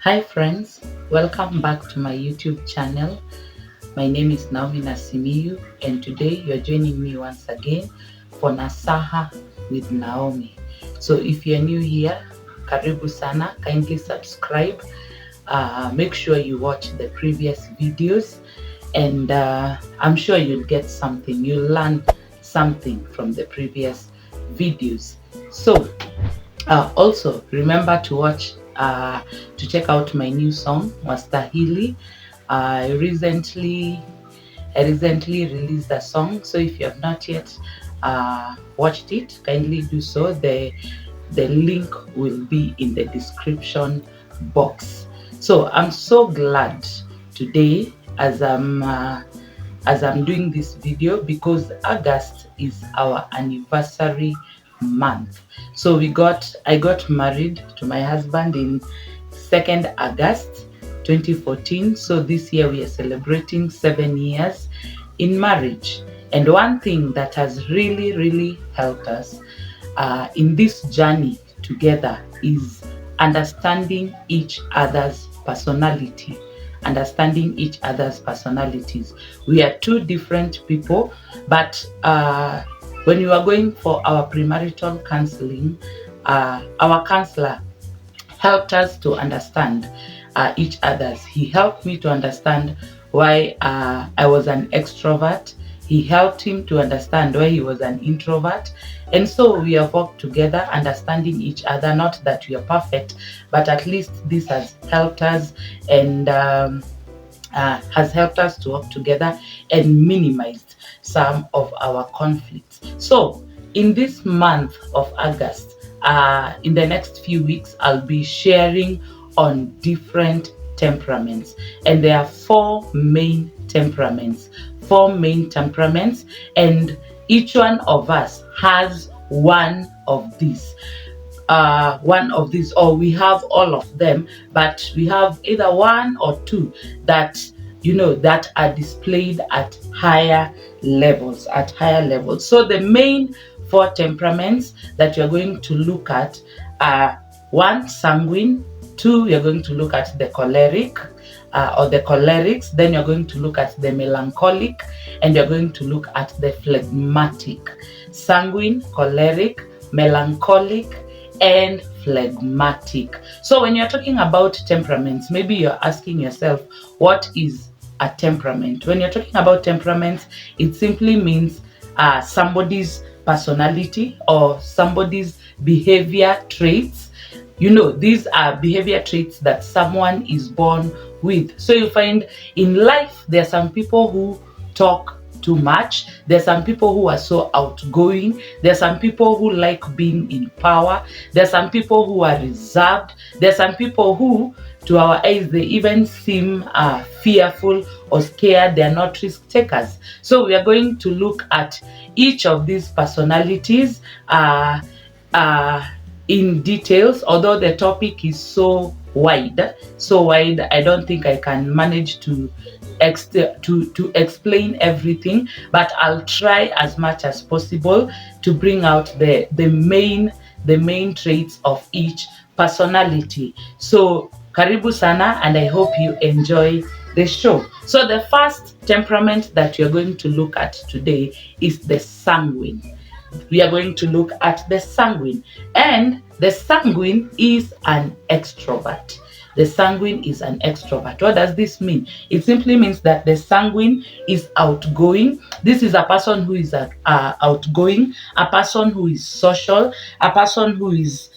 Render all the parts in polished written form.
Hi friends, welcome back to my YouTube channel. My name is Naomy Nasimiyu and today you're joining me once again for Nasaha with Naomi. So if you're new here, karibu sana, kindly subscribe. Make sure you watch the previous videos and I'm sure you'll get something, you'll learn something from the previous videos. So also remember to watch to check out my new song Wastahili. I recently released a song, so if you have not yet watched it, kindly do so. The link will be in the description box. So I'm so glad today as I'm doing this video because August is our anniversary month. So I got married to my husband in 2nd August 2014. So this year we are celebrating 7 years in marriage. And one thing that has really helped us in this journey together is understanding each other's personality. Understanding each other's personalities. We are two different people, but when we were going for our premarital counseling, our counselor helped us to understand each other's. He helped me to understand why I was an extrovert. He helped him to understand why he was an introvert. And so we have worked together, understanding each other. Not that we are perfect, but at least this has helped us and has helped us to work together and minimized some of our conflicts. So in this month of August, in the next few weeks, I'll be sharing on different temperaments, and there are four main temperaments, and each one of us has one of these, or we have all of them, but we have either one or two that that are displayed at higher levels. So the main four temperaments that you're going to look at are: one, sanguine; two, you're going to look at the choleric or the cholerics; then you're going to look at the melancholic; and you're going to look at the phlegmatic. Sanguine, choleric, melancholic, and phlegmatic. So when you're talking about temperaments, maybe you're asking yourself, what is a temperament? When you're talking about temperaments, it simply means somebody's personality or somebody's behavior traits. These are behavior traits that someone is born with. So you find in life there are some people who talk too much. There's some people who are so outgoing. There's some people who like being in power. There's some people who are reserved. There's some people who, to our eyes, they even seem fearful or scared. They are not risk takers. So we are going to look at each of these personalities in details. Although the topic is so wide, I don't think I can manage to explain everything, but I'll try as much as possible to bring out the main traits of each personality. So karibu sana, and I hope you enjoy the show. So the first temperament that you're going to look at today is the sanguine. We are going to look at the sanguine, and the sanguine is an extrovert. The sanguine is an extrovert. What does this mean? It simply means that the sanguine is outgoing. This is a person who is outgoing, a person who is social, a person who is,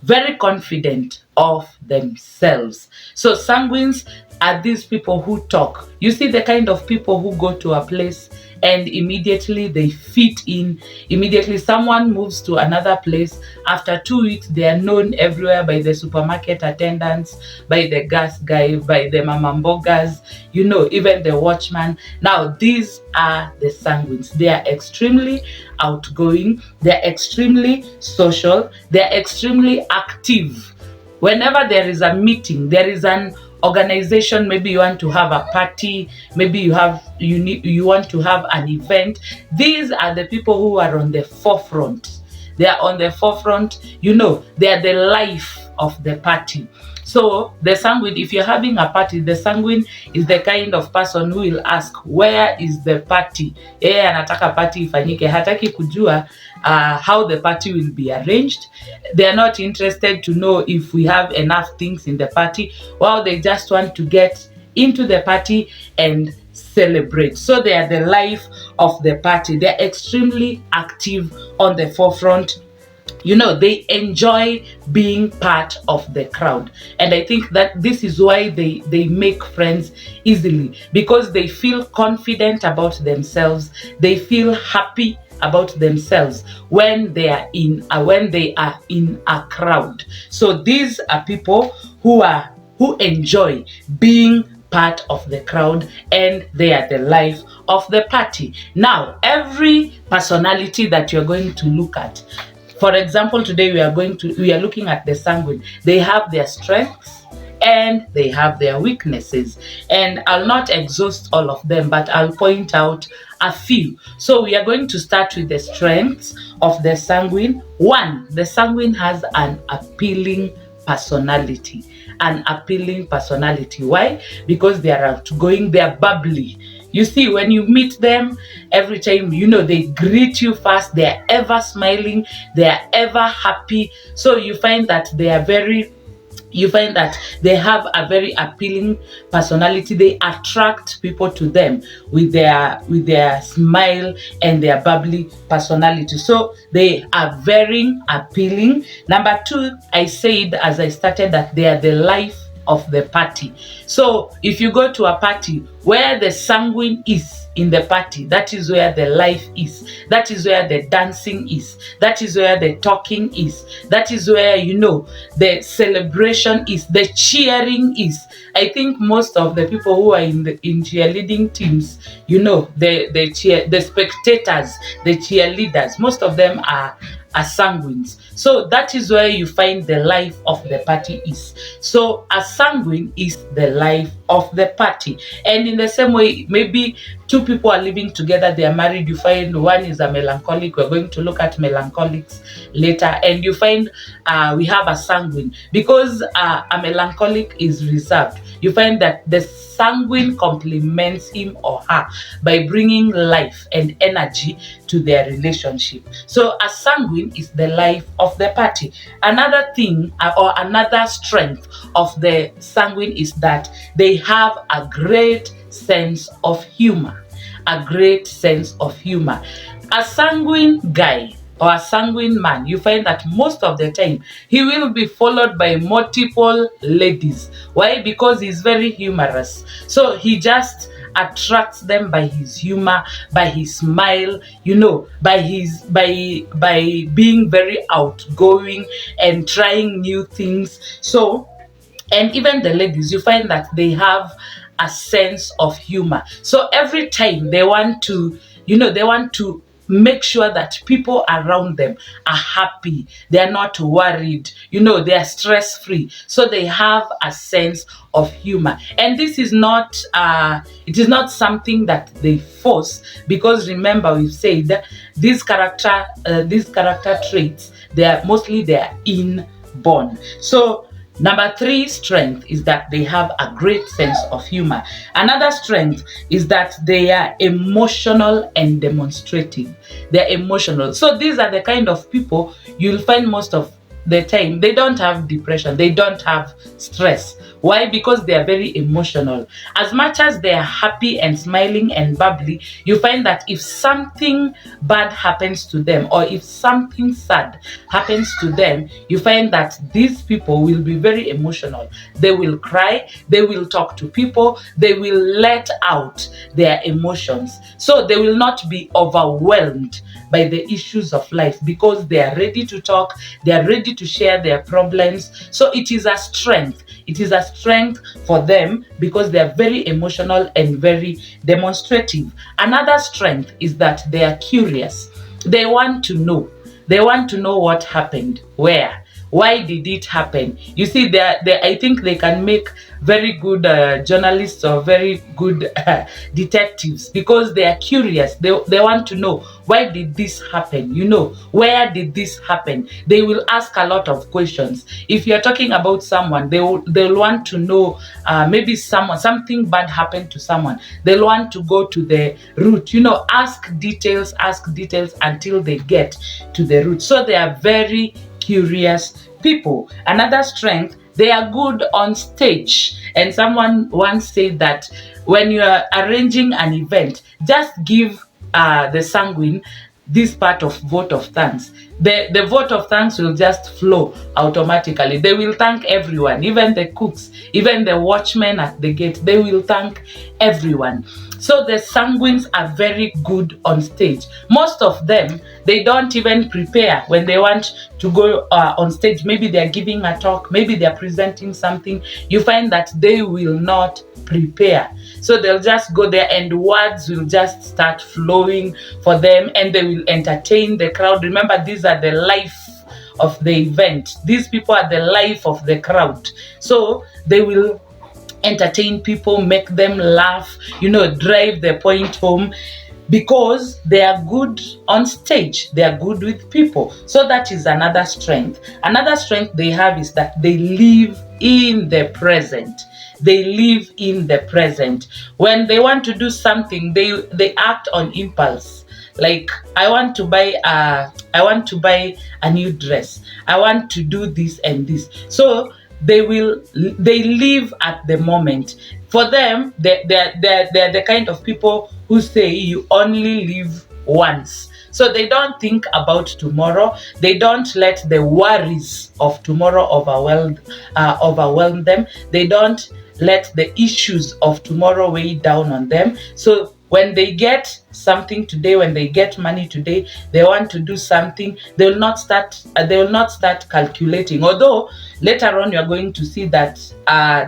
very confident of themselves. So sanguines are these people who talk. You see the kind of people who go to a place and immediately they fit in. Immediately someone moves to another place. After 2 weeks, they are known everywhere by the supermarket attendants, by the gas guy, by the mama mbogas, even the watchman. Now, these are the sanguines. They are extremely outgoing. They're extremely social. They're extremely active. Whenever there is a meeting, there is an organization, maybe you want to have a party, maybe you want to have an event, these are the people who are on the forefront. They are on the forefront. They are the life of the party. So the sanguine, if you're having a party, the sanguine is the kind of person who will ask, where is the party? Yeye anataka party ifanyike, hataki kujua how the party will be arranged. They are not interested to know if we have enough things in the party. Well, they just want to get into the party and celebrate. So they are the life of the party. They're extremely active on the forefront. They enjoy being part of the crowd, and I think that this is why they make friends easily, because they feel confident about themselves. They feel happy about themselves when they are in a crowd. So these are people who enjoy being part of the crowd, and they are the life of the party. Now, every personality that you're going to look at, for example, today we are looking at the sanguine. They have their strengths and they have their weaknesses, and I'll not exhaust all of them, but I'll point out a few. So we are going to start with the strengths of the sanguine. One, the sanguine has an appealing personality. Why? Because they are outgoing, they are bubbly. You see, when you meet them, every time, they greet you fast, they are ever smiling, they are ever happy. So you find that they have a very appealing personality. They attract people to them with their smile and their bubbly personality. So they are very appealing. Number two, I said as I started that they are the life of the party. So if you go to a party where the sanguine is in the party, that is where the life is. That is where the dancing is. That is where the talking is. That is where, the celebration is, the cheering is. I think most of the people who are in cheerleading teams, the spectators, the cheerleaders, most of them are sanguines. So that is where you find the life of the party is. So a sanguine is the life of the party. And in the same way, maybe two people are living together, they are married, you find one is a melancholic. We're going to look at melancholics later, and you find we have a sanguine, because a melancholic is reserved. You find that the sanguine complements him or her by bringing life and energy to their relationship. So a sanguine is the life of the party. Another thing or another strength of the sanguine is that they have a great sense of humor. A great sense of humor. A sanguine guy or a sanguine man, you find that most of the time he will be followed by multiple ladies. Why? Because he's very humorous. So he just attracts them by his humor, by his smile, by being very outgoing and trying new things. So, and even the ladies, you find that they have a sense of humor. So every time they want to make sure that people around them are happy. They are not worried. They are stress-free. So they have a sense of humor. And this is not it is not something that they force, because remember we've said that these character traits, they are inborn. So number three strength is that they have a great sense of humor. Another strength is that they are emotional and demonstrative. They're emotional. So these are the kind of people you'll find most of the time they don't have depression, they don't have stress. Why? Because they are very emotional. As much as they are happy and smiling and bubbly, you find that if something bad happens to them or if something sad happens to them, you find that these people will be very emotional. They will cry, they will talk to people, they will let out their emotions. So they will not be overwhelmed by the issues of life, because they are ready to talk, they are ready to share their problems. So it is a strength. It is a strength for them because they are very emotional and very demonstrative. Another strength is that they are curious. They want to know. They want to know what happened, where, why did it happen. You see, I think they can make very good journalists or very good detectives, because they are curious. They want to know why did this happen? Where did this happen? They will ask a lot of questions. If you're talking about someone, they'll want to know, maybe something bad happened to someone. They'll want to go to the root, ask details until they get to the root. So they are very curious people. Another strength, they are good on stage. And someone once said that when you are arranging an event, just give the sanguine this part of vote of thanks. The vote of thanks will just flow automatically. They will thank everyone, even the cooks, even the watchmen at the gate. They will thank everyone. So the sanguines are very good on stage. Most of them, they don't even prepare when they want to go on stage. Maybe they're giving a talk, maybe they're presenting something. You find that they will not prepare. So they'll just go there and words will just start flowing for them, and they will entertain the crowd. Remember, these are the life of the event. These people are the life of the crowd. So they will entertain people, make them laugh, drive the point home, because they are good on stage. They are good with people. So that is another strength. Another strength they have is that they live in the present. They live in the present. When they want to do something, they act on impulse. Like, I want to buy a new dress. I want to do this and this. So they live at the moment. For them, they're the kind of people who say you only live once. So they don't think about tomorrow. They don't let the worries of tomorrow overwhelm them. They don't let the issues of tomorrow weigh down on them. So when they get something today, when they get money today, they want to do something, they will not start calculating. Although later on you're going to see that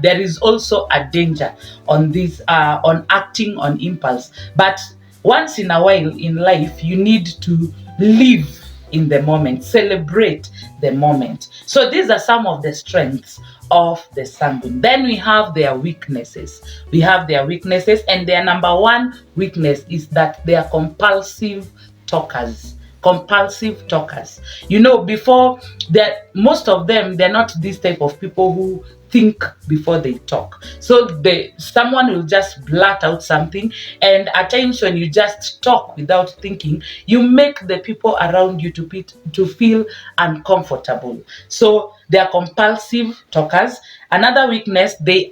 there is also a danger on this, on acting on impulse. But once in a while in life, you need to live in the moment, celebrate the moment. So these are some of the strengths of the sanguine. Then we have their weaknesses. And their number one weakness is that they are compulsive talkers. Before that, most of them, they're not this type of people who think before they talk. So someone will just blurt out something, and at times when you just talk without thinking, you make the people around you to feel uncomfortable. So they are compulsive talkers. Another weakness, they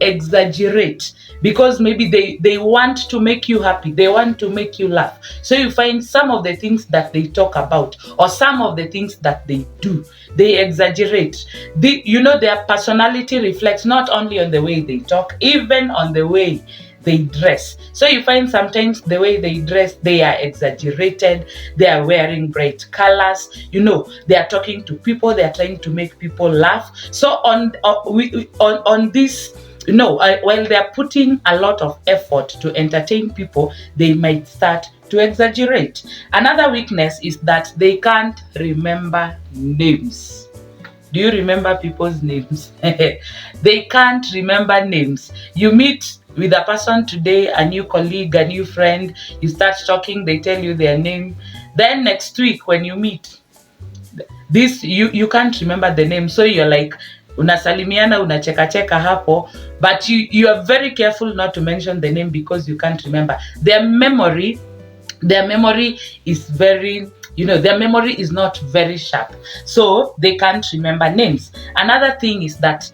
exaggerate, because maybe they want to make you happy, they want to make you laugh. So you find some of the things that they talk about, or some of the things that they do, they exaggerate. Their personality reflects not only on the way they talk, even on the way they dress. So you find sometimes the way they dress, they are exaggerated. They are wearing bright colors. They are talking to people. They are trying to make people laugh. So on this, while they are putting a lot of effort to entertain people, they might start to exaggerate. Another weakness is that they can't remember names. Do you remember people's names? They can't remember names. You meet with a person today, a new colleague, a new friend, you start talking, they tell you their name. Then next week when you meet, you can't remember the name. So you're like, unasalimiana, unacheka hapo, but you are very careful not to mention the name because you can't remember. Their memory is very, their memory is not very sharp, so they can't remember names. Another thing is that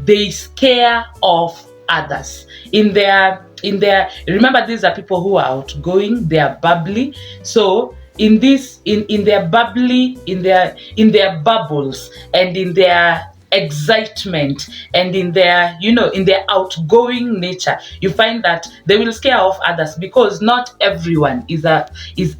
they scare off others. Remember, these are people who are outgoing, they are bubbly. So in their bubbly, in their bubbles, and in their excitement, and in their outgoing nature, you find that they will scare off others, because not everyone is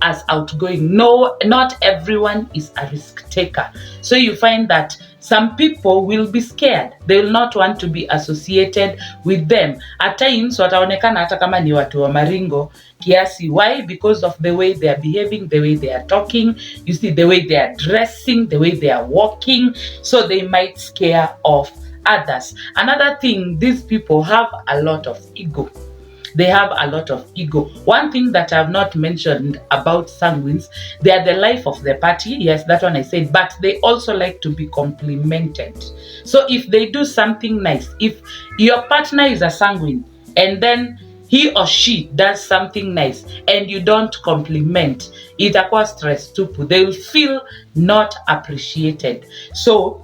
as outgoing. No, not everyone is a risk taker. So you find that some people will be scared. They will not want to be associated with them. At times wataonekana hata kama ni watu wa maringo kiasi. Why? Because of the way they are behaving, the way they are talking, you see, the way they are dressing, the way they are walking. So they might scare off others. Another thing, these people have a lot of ego. they have a lot of ego. One thing that I've not mentioned about sanguines, they are the life of the party. Yes, that one I said, but they also like to be complimented. So if they do something nice, if your partner is a sanguine and then he or she does something nice and you don't compliment, itakuwa stress tupu. They will feel not appreciated. So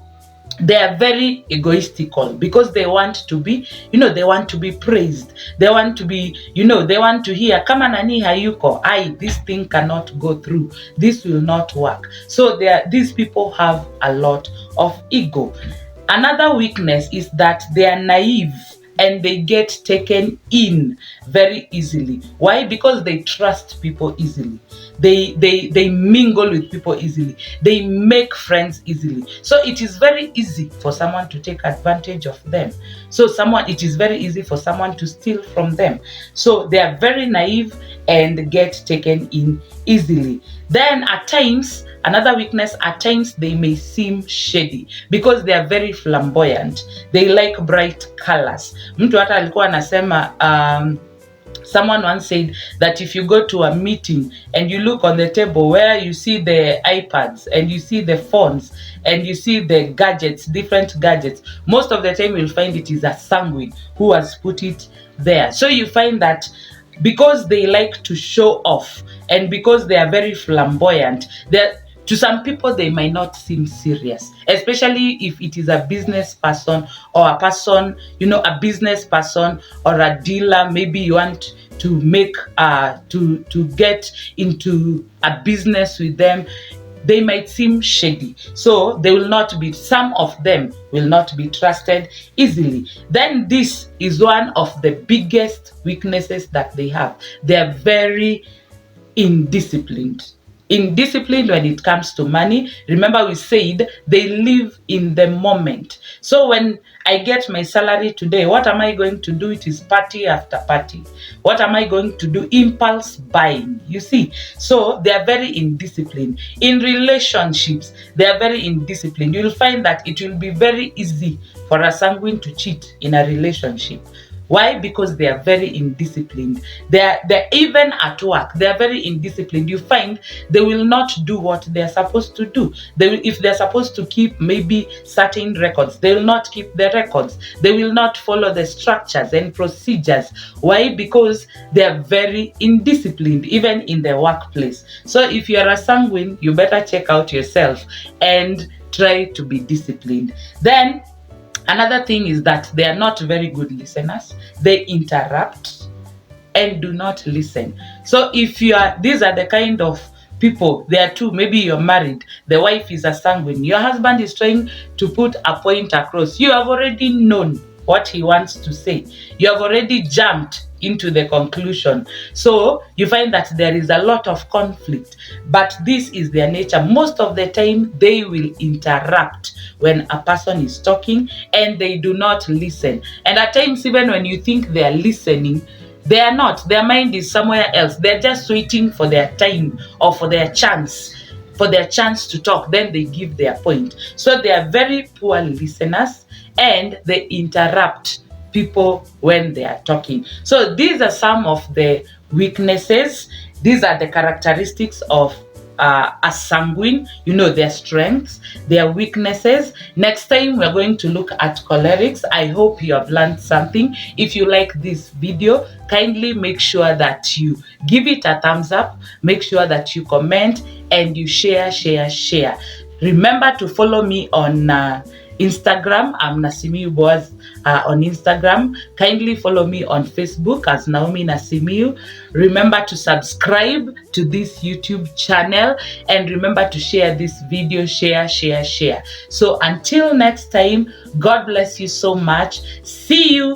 they are very egoistical because they want to be, they want to be praised. They want to be, they want to hear, kama nani hayuko, this thing cannot go through. This will not work. So these people have a lot of ego. Another weakness is that they are naive and they get taken in very easily. Why? Because they trust people easily. They mingle with people easily. They make friends easily. So it is very easy for someone to take advantage of them. So it is very easy for someone to steal from them. So they are very naive and get taken in easily. Then at times, another weakness, at times they may seem shady because they are very flamboyant. They like bright colors. Mtu hata alikuwa anasema someone once said that if you go to a meeting and you look on the table where you see the iPads and you see the phones and you see the gadgets, different gadgets, most of the time you'll find it is a sanguine who has put it there. So you find that because they like to show off and because they are very flamboyant, to some people they might not seem serious, especially if it is a business person or a person, a business person or a dealer. Maybe you want to make to get into a business with them. They might seem shady, so some of them will not be trusted easily. Then this is one of the biggest weaknesses that they have. They are very indisciplined when it comes to money. Remember, we said they live in the moment. So when I get my salary today, what am I going to do? It is party after party. What am I going to do? Impulse buying, you see. So they are very indisciplined. In relationships, they are very indisciplined. You'll find that it will be very easy for a sanguine to cheat in a relationship. Why? Because they are very indisciplined. They're even at work. They are very indisciplined. You find they will not do what they are supposed to do. If they're supposed to keep maybe certain records, they will not keep the records. They will not follow the structures and procedures. Why? Because they are very indisciplined, even in the workplace. So if you're a sanguine, you better check out yourself and try to be disciplined. Then another thing is that they are not very good listeners. They interrupt and do not listen. So these are the kind of people, there are two, maybe you're married, the wife is a sanguine, your husband is trying to put a point across. You have already known what he wants to say. You have already jumped into the conclusion. So you find that there is a lot of conflict, but this is their nature. Most of the time, they will interrupt when a person is talking and they do not listen. And at times, even when you think they are listening, they are not. Their mind is somewhere else. They're just waiting for their time or for their chance to talk. Then they give their point. So they are very poor listeners and they interrupt people when they are talking. So these are some of the weaknesses. These are the characteristics of a sanguine, their strengths, their weaknesses. Next time we're going to look at cholerics. I hope you have learned something. If you like this video, kindly make sure that you give it a thumbs up, make sure that you comment and you share. Remember to follow me on Instagram. I'm Nasimiyu Boaz on Instagram. Kindly follow me on Facebook as Naomy Nasimiyu. Remember to subscribe to this YouTube channel and remember to share this video. Share. So until next time, God bless you so much. See you.